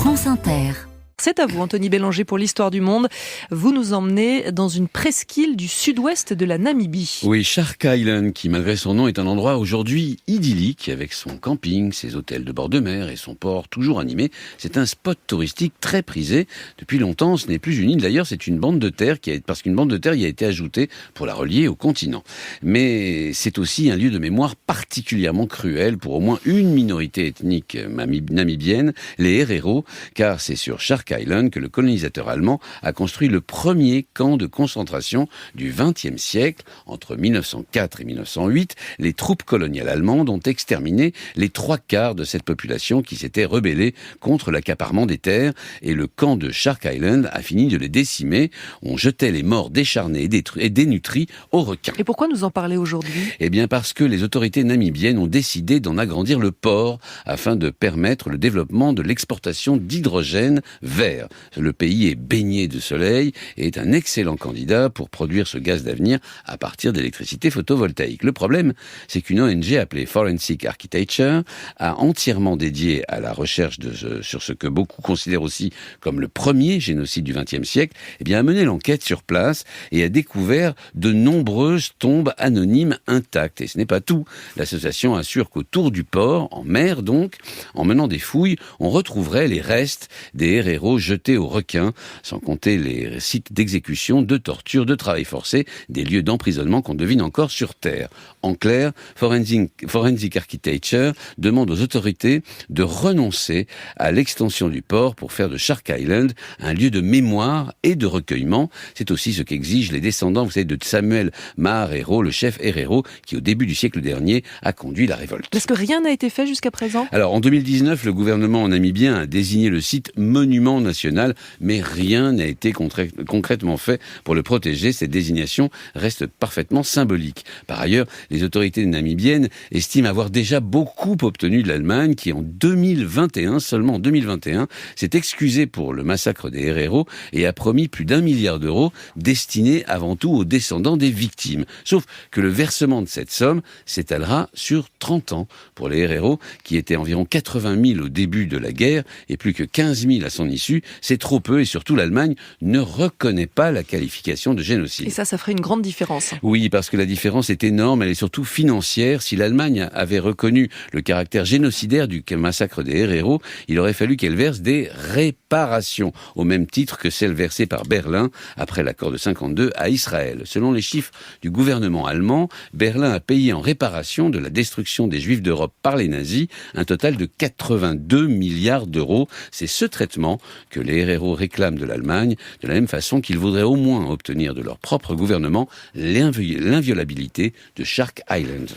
France Inter. C'est à vous, Anthony Bélanger, pour l'histoire du monde. Vous nous emmenez dans une presqu'île du sud-ouest de la Namibie. Oui, Shark Island, qui malgré son nom est un endroit aujourd'hui idyllique, avec son camping, ses hôtels de bord de mer et son port toujours animé. C'est un spot touristique très prisé. Depuis longtemps, ce n'est plus une île, d'ailleurs, c'est une bande de terre, parce qu'une bande de terre y a été ajoutée pour la relier au continent. Mais c'est aussi un lieu de mémoire particulièrement cruel pour au moins une minorité ethnique namibienne, les Herero, car c'est sur Shark Island que le colonisateur allemand a construit le premier camp de concentration du XXe siècle. Entre 1904 et 1908, les troupes coloniales allemandes ont exterminé les 3/4 de cette population qui s'était rebellée contre l'accaparement des terres, et le camp de Shark Island a fini de les décimer. On jetait les morts décharnés et dénutris aux requins. Et pourquoi nous en parler aujourd'hui ? Eh bien parce que les autorités namibiennes ont décidé d'en agrandir le port afin de permettre le développement de l'exportation d'hydrogène vert. Le pays est baigné de soleil et est un excellent candidat pour produire ce gaz d'avenir à partir d'électricité photovoltaïque. Le problème, c'est qu'une ONG appelée Forensic Architecture a entièrement dédié à la recherche sur ce que beaucoup considèrent aussi comme le premier génocide du XXe siècle, a mené l'enquête sur place et a découvert de nombreuses tombes anonymes intactes. Et ce n'est pas tout. L'association assure qu'autour du port, en mer donc, en menant des fouilles, on retrouverait les restes des Herero jetés aux requins, sans compter les sites d'exécution, de torture, de travail forcé, des lieux d'emprisonnement qu'on devine encore sur Terre. En clair, Forensic Architecture demande aux autorités de renoncer à l'extension du port pour faire de Shark Island un lieu de mémoire et de recueillement. C'est aussi ce qu'exigent les descendants, vous savez, de Samuel Maharero, le chef Herero, qui au début du siècle dernier a conduit la révolte. Est-ce que rien n'a été fait jusqu'à présent ? Alors, en 2019, le gouvernement namibien a désigné le site monument national, mais rien n'a été concrètement fait pour le protéger. Cette désignation reste parfaitement symbolique. Par ailleurs, les autorités namibiennes estiment avoir déjà beaucoup obtenu de l'Allemagne, qui en 2021, seulement en 2021, s'est excusée pour le massacre des Herero et a promis plus d'1 milliard d'euros destinés avant tout aux descendants des victimes. Sauf que le versement de cette somme s'étalera sur 30 ans pour les Herero, qui étaient environ 80 000 au début de la guerre et plus que 15 000 à son issue. C'est trop peu, et surtout l'Allemagne ne reconnaît pas la qualification de génocide. Et ça ferait une grande différence. Oui, parce que la différence est énorme, elle est surtout financière. Si l'Allemagne avait reconnu le caractère génocidaire du massacre des Herero, il aurait fallu qu'elle verse des réparations, au même titre que celles versées par Berlin après l'accord de 52 à Israël. Selon les chiffres du gouvernement allemand, Berlin a payé en réparation de la destruction des Juifs d'Europe par les nazis un total de 82 milliards d'euros. C'est ce traitement que les Herero réclament de l'Allemagne, de la même façon qu'ils voudraient au moins obtenir de leur propre gouvernement l'inviolabilité de Shark Island.